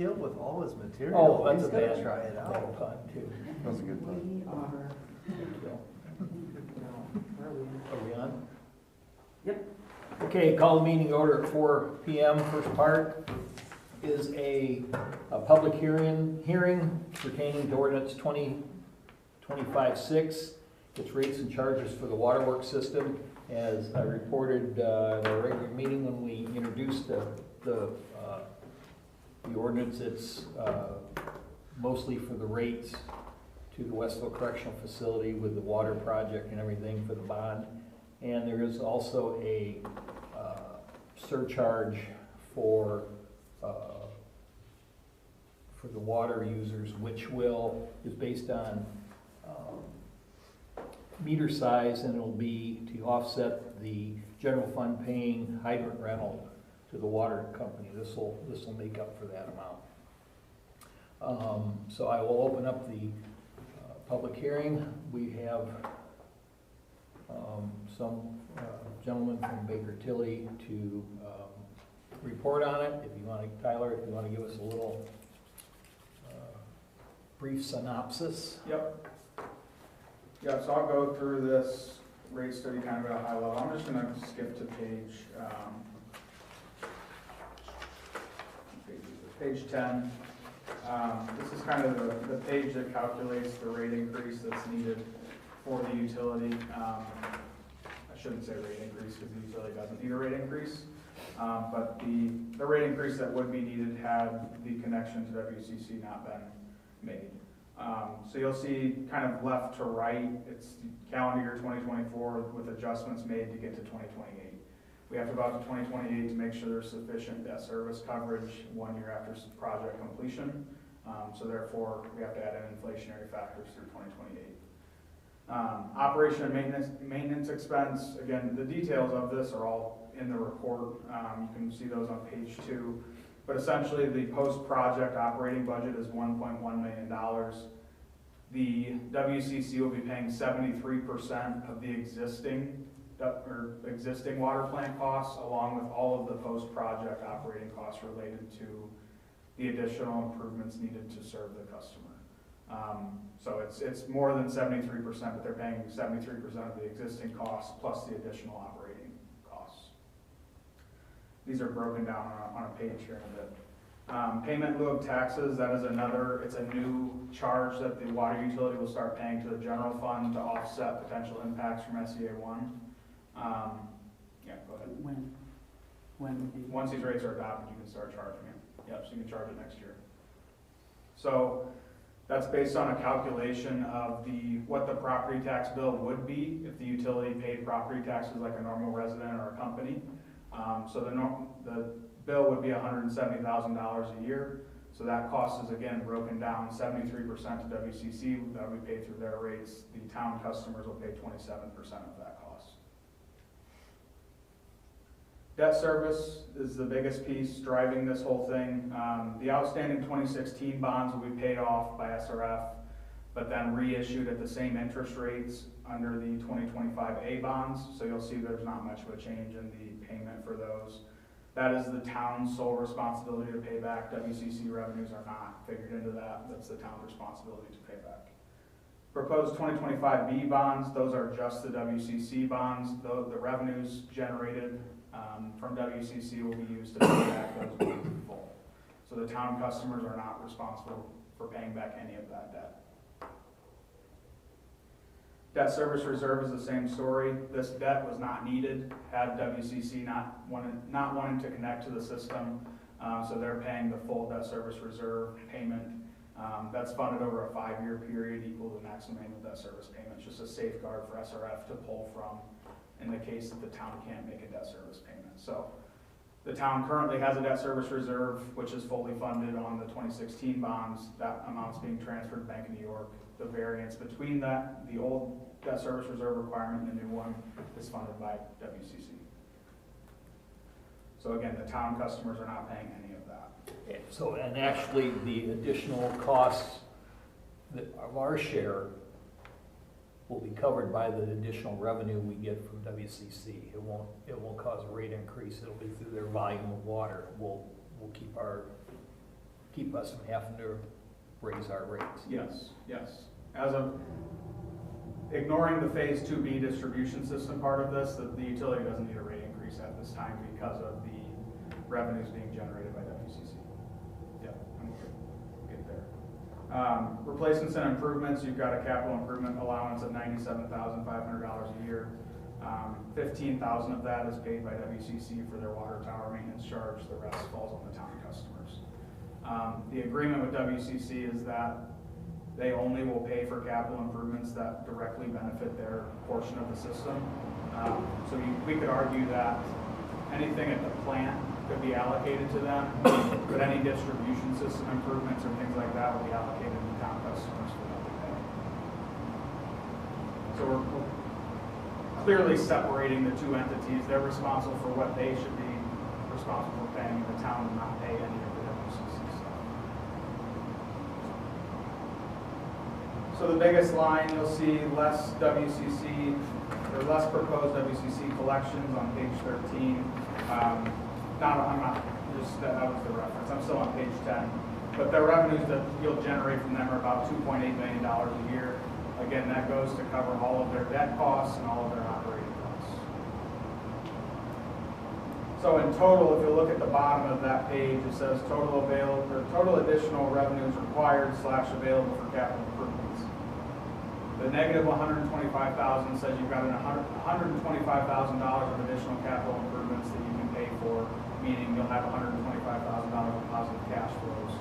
kill with all his material. Oh, that's He's a gonna bad, try it bad out. pun too. That was a good pun. We are, where are we? Are we on? Yep. Okay, call the meeting order at 4 p.m. First part is a public hearing pertaining to ordinance 2025-6. It's rates and charges for the waterworks system. As I reported at our regular meeting when we introduced the ordinance, it's mostly for the rates to the Westville Correctional Facility with the water project and everything for the bond. And there is also a surcharge for the water users, which is based on meter size, and it'll be to offset the general fund paying hydrant rental to the water company. This will make up for that amount. So I will open up the public hearing. We have some gentleman from Baker Tilly to report on it. If you want to, Tyler, if you want to give us a little brief synopsis. Yep. Yeah, so I'll go through this rate study kind of at a high level. I'm just going to skip to page 10. This is kind of the page that calculates the rate increase that's needed for the utility. I shouldn't say rate increase because the utility doesn't need a rate increase. But the rate increase that would be needed had the connection to WCC not been made. So you'll see kind of left to right, it's calendar year 2024 with adjustments made to get to 2028. We have to go out to 2028 to make sure there's sufficient debt service coverage 1 year after project completion. So therefore, we have to add in inflationary factors through 2028. Operation and maintenance expense, again, the details of this are all in the report. You can see those on page 2. But essentially, the post-project operating budget is $1.1 million. The WCC will be paying 73% of the existing water plant costs, along with all of the post-project operating costs related to the additional improvements needed to serve the customer. So it's more than 73%, but they're paying 73% of the existing costs plus the additional operating costs. These are broken down on a page here in a bit. Payment in lieu of taxes, it's a new charge that the water utility will start paying to the general fund to offset potential impacts from SEA 1. Yeah, go ahead. When would be? Once these rates are adopted, you can start charging it. Yep, so you can charge it next year. So that's based on a calculation of what the property tax bill would be if the utility paid property taxes like a normal resident or a company. So the bill would be $170,000 a year. So that cost is again broken down 73% to WCC that will be paid through their rates. The town customers will pay 27% of that cost. Debt service is the biggest piece driving this whole thing. The outstanding 2016 bonds will be paid off by SRF, but then reissued at the same interest rates under the 2025A bonds. So you'll see there's not much of a change in the payment for those. That is the town's sole responsibility to pay back. WCC revenues are not figured into that. That's the town's responsibility to pay back. Proposed 2025B bonds, those are just the WCC bonds. The revenues generated from WCC will be used to pay back those bonds in full. So the town customers are not responsible for paying back any of that debt. Debt service reserve is the same story. This debt was not needed had WCC not wanting to connect to the system. So they're paying the full debt service reserve payment. That's funded over a 5-year period equal to the maximum annual debt service payment. It's just a safeguard for SRF to pull from in the case that the town can't make a debt service payment. So the town currently has a debt service reserve, which is fully funded on the 2016 bonds. That amount's being transferred to Bank of New York. The variance between that, the old debt service reserve requirement and the new one, is funded by WCC. So again, the town customers are not paying any of that. So, and actually the additional costs of our share will be covered by the additional revenue we get from WCC. It won't cause a rate increase. It'll be through their volume of water. We'll keep our keep us from having to raise our rates. Yes, yes. As of ignoring the Phase 2B distribution system part of this, the utility doesn't need a rate increase at this time because of the revenues being generated by WCC. Yeah, we'll get there. Replacements and improvements, you've got a capital improvement allowance of $97,500 a year. 15,000 of that is paid by WCC for their water tower maintenance charge. The rest falls on the town customers. The agreement with WCC is that they only will pay for capital improvements that directly benefit their portion of the system. So we could argue that anything at the plant could be allocated to them, but any distribution system improvements or things like that will be allocated to town customers for them to pay. So we're clearly separating the two entities. They're responsible for what they should be responsible for paying, and the town will not pay any of the WCC stuff. So the biggest line, you'll see less WCC, or less proposed WCC collections on page 13. I'm not, just that was the reference. I'm still on page 10. But the revenues that you'll generate from them are about $2.8 million a year. Again, that goes to cover all of their debt costs and all of their operating costs. So in total, if you look at the bottom of that page, it says total additional revenues required / available for capital improvements. The negative $125,000 says you've got $125,000 of additional capital improvements that you can pay for, meaning you'll have $125,000 of positive cash flows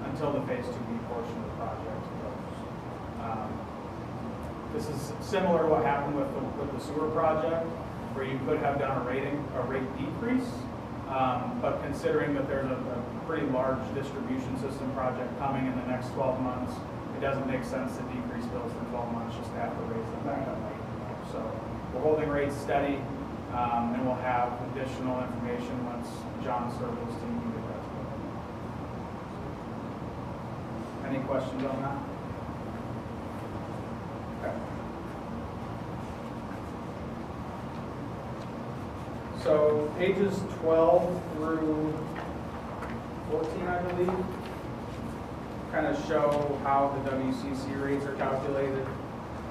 until the Phase 2B portion of the project goes. This is similar to what happened with the sewer project, where you could have done a rate decrease, but considering that there's a pretty large distribution system project coming in the next 12 months, it doesn't make sense to decrease bills for 12 months just to have to raise them back up later. So we're holding rates steady, and we'll have additional information once John Circle's team can get that to us. Any questions on that? Okay. So pages 12 through 14, I believe, kind of show how the WCC rates are calculated.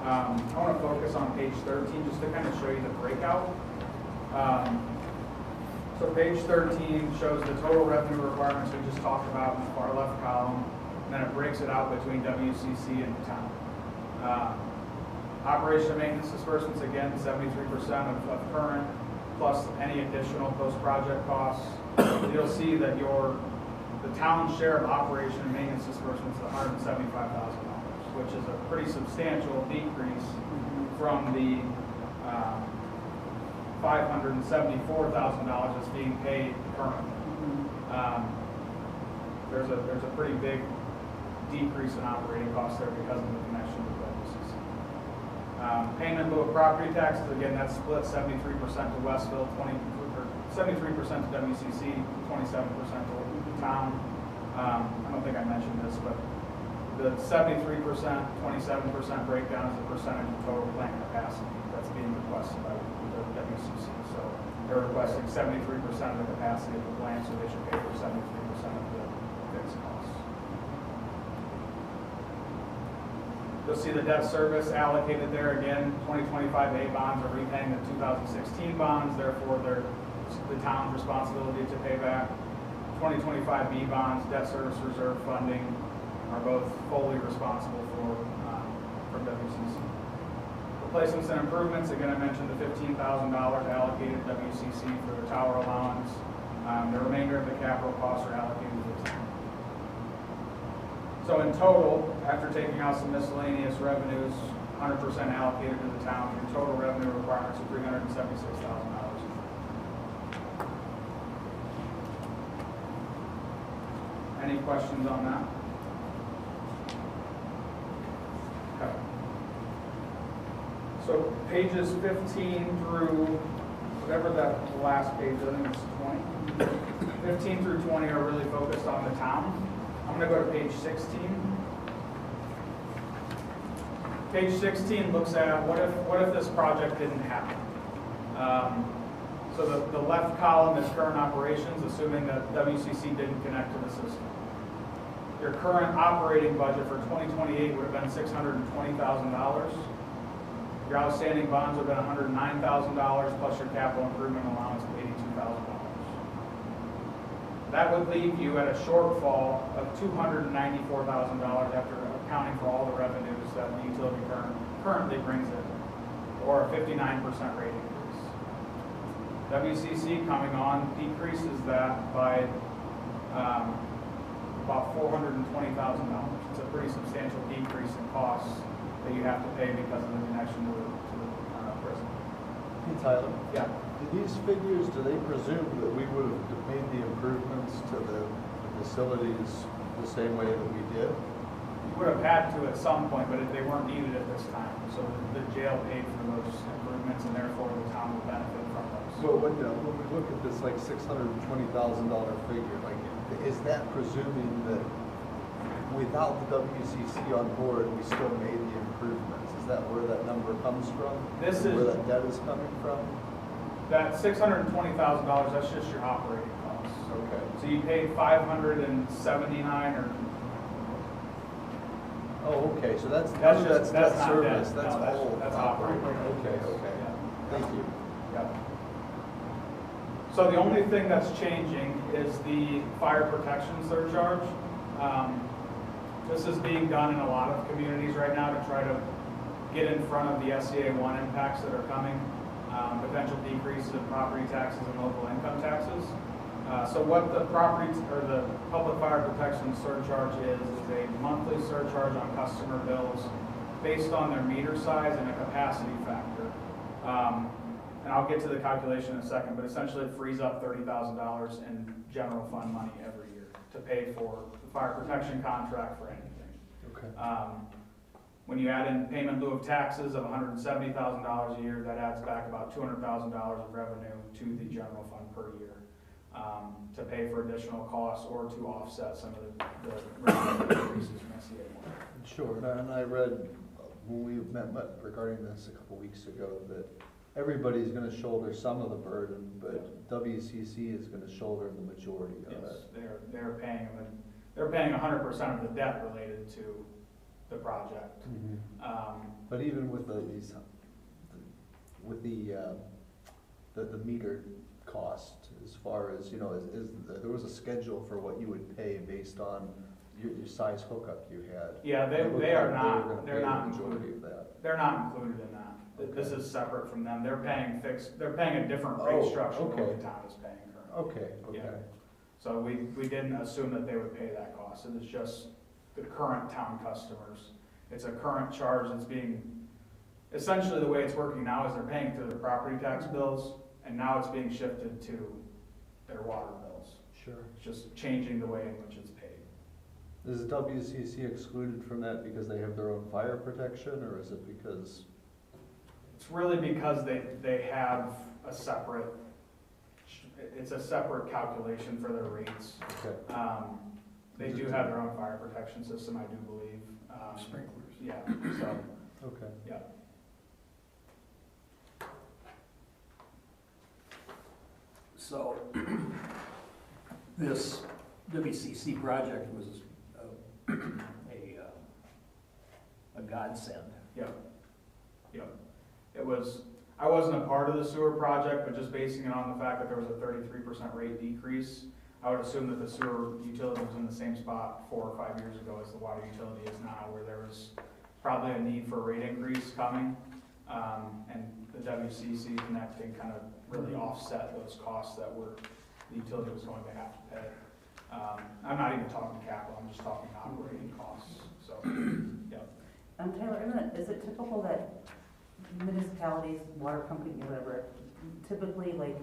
I want to focus on page 13 just to kind of show you the breakout. So page 13 shows the total revenue requirements we just talked about in the far left column, and then it breaks it out between WCC and the town. Operation and maintenance disbursements, again, 73% of current, plus any additional post-project costs. You'll see that the town's share of operation and maintenance disbursements is $175,000, which is a pretty substantial decrease from the $574,000 that's being paid currently. There's a pretty big decrease in operating costs there because of the connection with WCC. Payment in lieu of property taxes, again, that's split 73% to Westville, 73% to WCC, 27% to town. I don't think I mentioned this, but the 73%, 27% breakdown is the percentage of total plant capacity that's being requested by the WCC. So they're requesting 73% of the capacity of the plant, so they should pay for 73% of the fixed costs. You'll see the debt service allocated there again. 2025A bonds are repaying the 2016 bonds, therefore they're the town's responsibility to pay back. 2025B bonds, debt service reserve funding are both fully responsible from WCC. Replacements and improvements, again I mentioned the $15,000 allocated to WCC for the tower allowance. The remainder of the capital costs are allocated to the town. So in total, after taking out some miscellaneous revenues, 100% allocated to the town, your total revenue requirements are $376,000. Any questions on that? Okay. So pages 15 through whatever that last page, I think it's 20. 15 through 20 are really focused on the town. I'm going to go to page 16. Page 16 looks at what if this project didn't happen. So the left column is current operations, assuming that WCC didn't connect to the system. Your current operating budget for 2028 would have been $620,000. Your outstanding bonds would have been $109,000 plus your capital improvement allowance of $82,000. That would leave you at a shortfall of $294,000 after accounting for all the revenues that the utility currently brings in, or a 59% rate increase. WCC coming on decreases that by about $420,000. It's a pretty substantial decrease in costs that you have to pay because of the connection to the prison. Hey, Tyler, Yeah. do these figures, do they presume that we would have made the improvements to the facilities the same way that we did? You would have had to at some point, but they weren't needed at this time. So the jail paid for those improvements, and therefore the town will benefit from those. Well, when we look at this like $620,000 figure, like, is that presuming that without the WCC on board, we still made the improvements? Is that where that number comes from? Where that debt is coming from? That $620,000, that's just your operating costs. Okay. So you paid $579 or. Oh, okay, so that's That's none of just- that's that's debt not service, debt. that's No, that's- all. that's operating. Okay, Yeah. thank you. Yep. So the only thing that's changing is the fire protection surcharge. This is being done in a lot of communities right now to try to get in front of the SCA 1 impacts that are coming, potential decreases in property taxes and local income taxes. So what the the public fire protection surcharge is a monthly surcharge on customer bills based on their meter size and a capacity factor. And I'll get to the calculation in a second, but essentially it frees up $30,000 in general fund money every year to pay for the fire protection contract for anything. Okay. When you add in payment in lieu of taxes of $170,000 a year, that adds back about $200,000 of revenue to the general fund per year to pay for additional costs or to offset some of the revenue increases from SCA 1. Sure, and I read when we met regarding this a couple weeks ago that everybody's gonna shoulder some of the burden, but WCC is gonna shoulder the majority of Yes, it. they're paying 100% of the debt related to the project. But even with the meter cost, as far as, you know, there was a schedule for what you would pay based on your size hookup you had. Yeah, It looked they are like not, were gonna they're pay the not majority included. of that. They're not included in that. This is separate from them. They're paying a different rate Oh, structure than what okay. the town is paying currently. Okay, Yeah. okay. So we didn't assume that they would pay that cost. It is just the current town customers. It's a current charge that's being, essentially the way it's working now is they're paying through their property tax bills, and now it's being shifted to their water bills. Sure. It's just changing the way in which it's paid. Is WCC excluded from that because they have their own fire protection, or is it because? It's really because they have a separate, it's a separate calculation for their rates. Okay. They do have their own fire protection system, I do believe. Sprinklers. Yeah, so, Okay. yeah. So, this WCC project was a godsend. Yep. It was, I wasn't a part of the sewer project, but just basing it on the fact that there was a 33% rate decrease, I would assume that the sewer utility was in the same spot 4 or 5 years ago as the water utility is now, where there was probably a need for a rate increase coming. And the WCC connecting kind of really offset those costs that the utility was going to have to pay. I'm not even talking capital, I'm just talking operating costs, so, yeah. Tyler, is it typical that municipalities, water company, whatever, typically, like,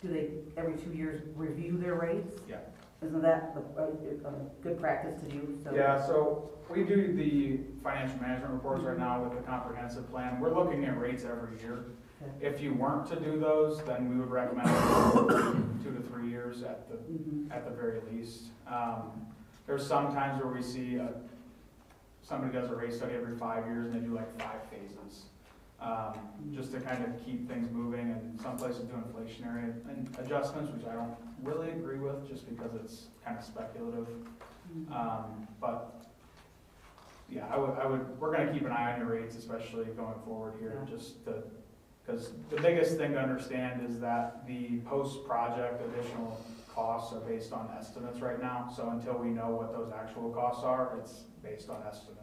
do they every 2 years review their rates? Yeah. Isn't that a good practice to do? So Yeah, so we do the financial management reports right now with the comprehensive plan. We're looking at rates every year. Okay. If you weren't to do those, then we would recommend 2 to 3 years at the very least. There's some times where we see somebody does a rate study every 5 years and they do like 5 phases. Just to kind of keep things moving, and some places do inflationary adjustments, which I don't really agree with, just just because it's kind of speculative. Mm-hmm. But, yeah, we're gonna keep an eye on your rates, especially going forward here, Yeah. just to, because the biggest thing to understand is that the post-project additional costs are based on estimates right now. So until we know what those actual costs are, it's based on estimates.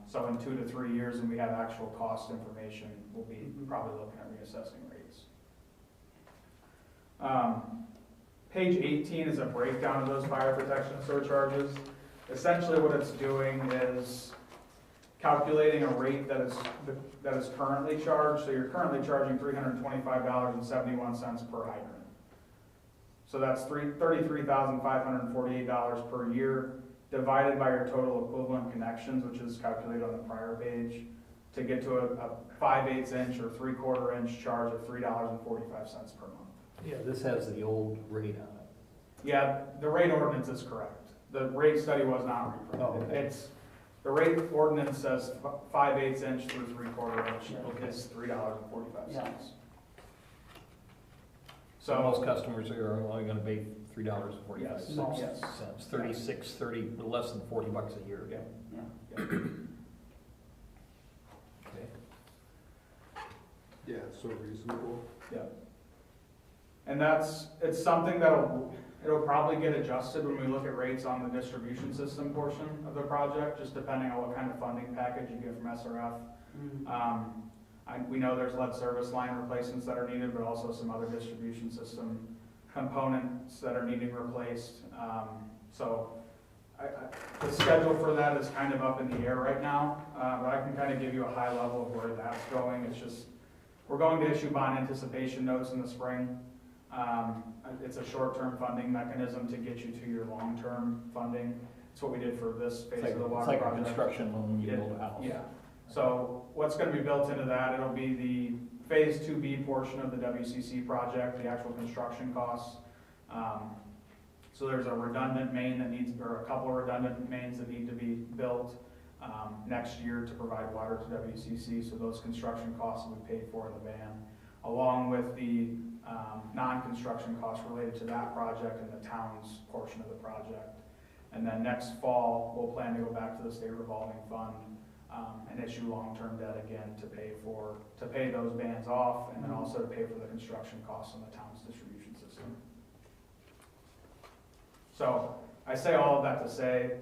So in 2 to 3 years, and we have actual cost information, we'll be probably looking at reassessing rates. Page 18 is a breakdown of those fire protection surcharges. Essentially what it's doing is calculating a rate that is currently charged. So you're currently charging $325.71 per hydrant. So that's $33,548 per year, divided by your total equivalent connections, which is calculated on the prior page, to get to a 5/8 inch or 3/4 inch charge of $3.45 per month. Yeah, this has the old rate on it. Yeah, the rate ordinance is correct. The rate study was not reprinted. Oh, okay. The rate ordinance says 5/8 inch through 3/4 inch Yeah. is $3.45. Yeah. So most customers are only gonna pay $3.45. Yes. Cents, 36, 30, less than $40 a year. Yeah. Yeah. Okay. Yeah, it's so reasonable. Yeah. And it's something it'll probably get adjusted when we look at rates on the distribution system portion of the project, just depending on what kind of funding package you get from SRF. We know there's lead service line replacements that are needed, but also some other distribution system components that are needing replaced. So the schedule for that is kind of up in the air right now, but I can kind of give you a high level of where that's going. It's just, we're going to issue bond anticipation notes in the spring. It's a short-term funding mechanism to get you to your long-term funding. It's what we did for this phase of the water It's like a project. construction loan when you build a house. Yeah, so what's gonna be built into that, it'll be the phase 2B portion of the WCC project, the actual construction costs. So there's a redundant main that needs, or a couple of redundant mains that need to be built next year to provide water to WCC, so those construction costs will be paid for in the ban, along with the non-construction costs related to that project and the town's portion of the project. And then next fall, we'll plan to go back to the state revolving fund and issue long-term debt again to pay those bans off, and then also to pay for the construction costs on the town's distribution system. So I say all of that to say,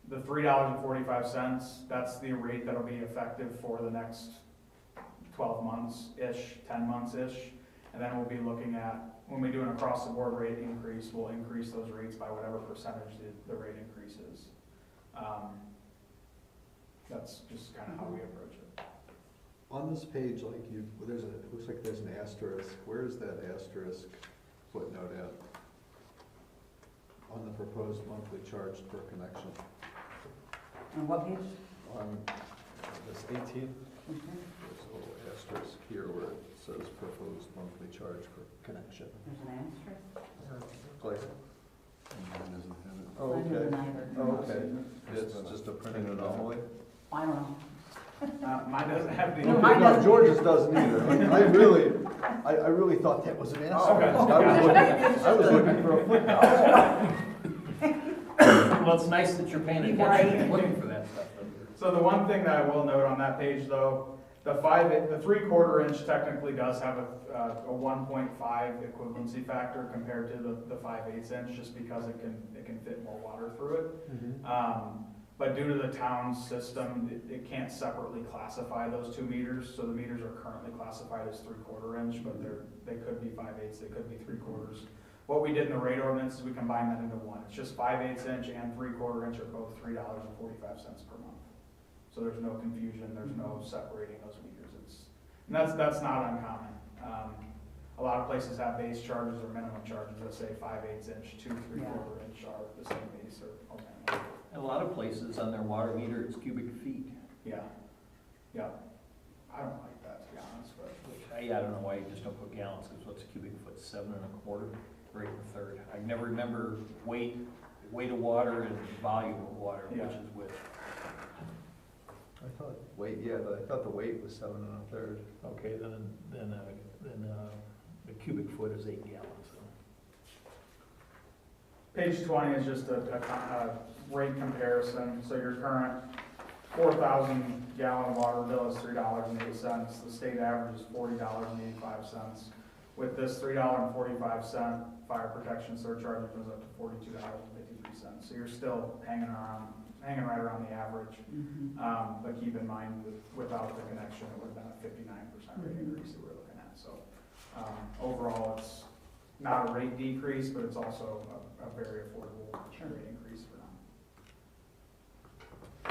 the $3.45, that's the rate that'll be effective for the next 12 months-ish, 10 months-ish. And then we'll be looking at, when we do an across-the-board rate increase, we'll increase those rates by whatever percentage the rate increase is. That's just kind of how we approach it. On this page, like it looks like there's an asterisk. Where is that asterisk footnote at? On the proposed monthly charge per connection. On what page? On this 18, Okay. there's a little asterisk here where it says proposed monthly charge per connection. There's an asterisk. Like, Mine doesn't have it. oh, Mine okay. doesn't either. Oh, okay. It's just a printed anomaly? I don't know. Mine doesn't have the. No, mine No, doesn't. George's doesn't either. Like, I really thought that was an asterisk. Oh, okay. I was looking for a footnote. Well, it's nice that you're paying attention and looking for that stuff. So the one thing that I will note on that page though, the 3/4 inch technically does have a 1.5 equivalency factor compared to the 5/8 inch, just because it can fit more water through it. But due to the town's system, it can't separately classify those 2 meters. So the meters are currently classified as 3/4 inch, but they could be 5/8, they could be 3/4. What we did in the rate ordinance is we combined that into one. It's just 5/8 inch and 3/4 inch are both $3.45 per month. So there's no confusion, there's no separating those meters. And that's not uncommon. A lot of places have base charges or minimum charges that say 5/8 inch, 2 3/4 inch are the same base or minimum. And a lot of places on their water meter, it's cubic feet. Yeah, yeah. I don't like that, to be honest, but. I don't know why you just don't put gallons, because what's a cubic foot, 7 1/4, or 8 1/3? I never remember weight of water and volume of water, Yeah. which is which. I thought I thought the weight was 7 1/3. Okay, then the cubic foot is 8 gallons. Page 20 is just a rate comparison. So your current 4,000 gallon water bill is $3.08. The state average is $40.85. With this $3.45 fire protection surcharge, it goes up to $42.53. So you're still hanging right around the average. But keep in mind, without the connection, it would have been a 59% rate increase that we're looking at. So overall, it's not a rate decrease, but it's also a very affordable rate increase for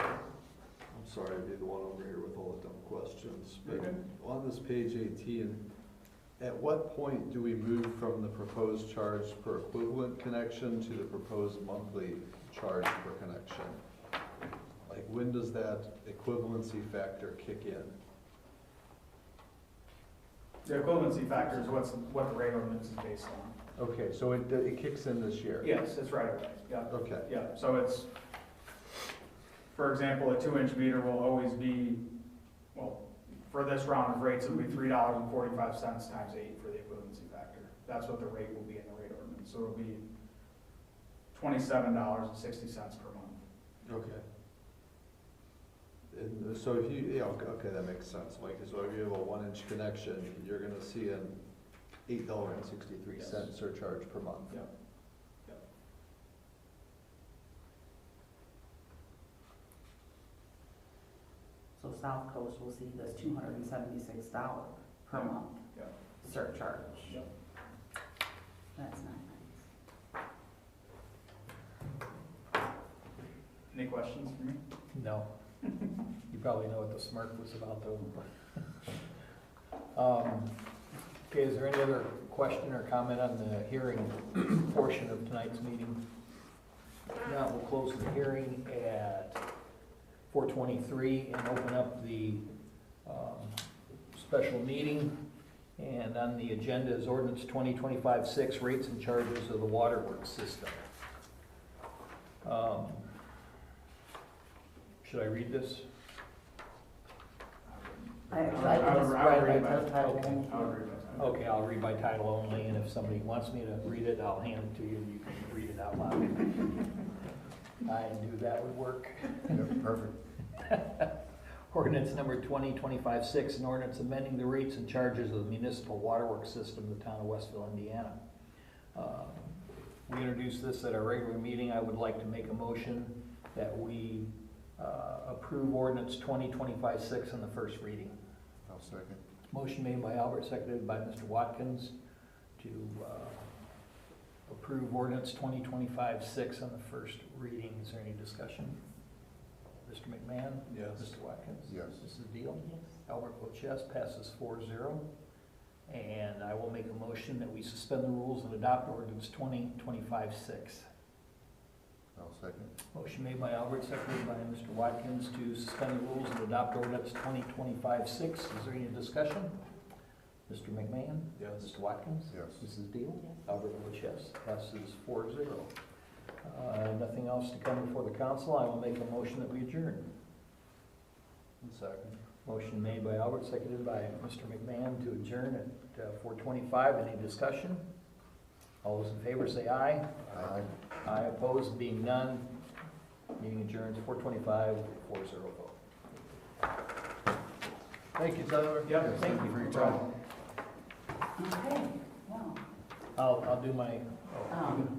them. I'm sorry to be the one over here with all the dumb questions, but You're good. on this page 18, at what point do we move from the proposed charge per equivalent connection to the proposed monthly charge per connection? Like, when does that equivalency factor kick in? The equivalency factor is what the rate ordinance is based on. Okay, so it kicks in this year? Yes, it's right away, yeah. Okay. Yeah, so it's, for example, a 2-inch meter will always be, well, for this round of rates, it'll be $3.45 times 8 for the equivalency factor. That's what the rate will be in the rate ordinance, so it'll be $27.60 per month. Okay. And so if you, yeah, okay, that makes sense, Mike, so if you have a 1-inch connection, you're gonna see an $8.63 Yes. surcharge per month. Yep. Yep. So South Coast will see this $276 per month Yep. surcharge. Yep. That's not nice. Any questions for me? No. You probably know what the smirk was about though. Okay, is there any other question or comment on the hearing portion of tonight's meeting? Now we'll close the hearing at 4:23 and open up the special meeting. And on the agenda is ordinance 2025-6, rates and charges of the waterworks system. Should I read this? I would just read read by the title. okay. I would read by title. Okay, I'll read by title only, and if somebody wants me to read it, I'll hand it to you, and you can read it out loud. I knew that would work. Yep, perfect. Ordinance number 2025-6, an ordinance amending the rates and charges of the municipal waterworks system of the town of Westville, Indiana. We introduced this at our regular meeting. I would like to make a motion that we approve ordinance 2025-6 on the first reading. I'll second. Motion made by Albert, seconded by Mr. Watkins to approve ordinance 2025-6 on the first reading. Is there any discussion? Mr. McMahon? Yes. Mr. Watkins? Yes. Mrs. Deal? Yes. Albert votes yes, passes 4-0. And I will make a motion that we suspend the rules and adopt ordinance 2025-6. I'll second. Motion made by Albert, seconded by Mr. Watkins to suspend the rules and adopt ordinance 2025-6. Is there any discussion? Mr. McMahon? Yes. Mr. Watkins? Yes. Mrs. Deal? Yes. Albert votes yes, passes 4-0. Nothing else to come before the council. I will make a motion that we adjourn. Second. Motion made by Albert, seconded by Mr. McMahon to adjourn at 4:25. Any discussion? All those in favor say aye. Aye. Aye, opposed, being none. Meeting adjourns 4:25, 4-0 vote. Thank you, Tyler. Yep, Thank you for your time. Okay, wow. I'll do my, Um,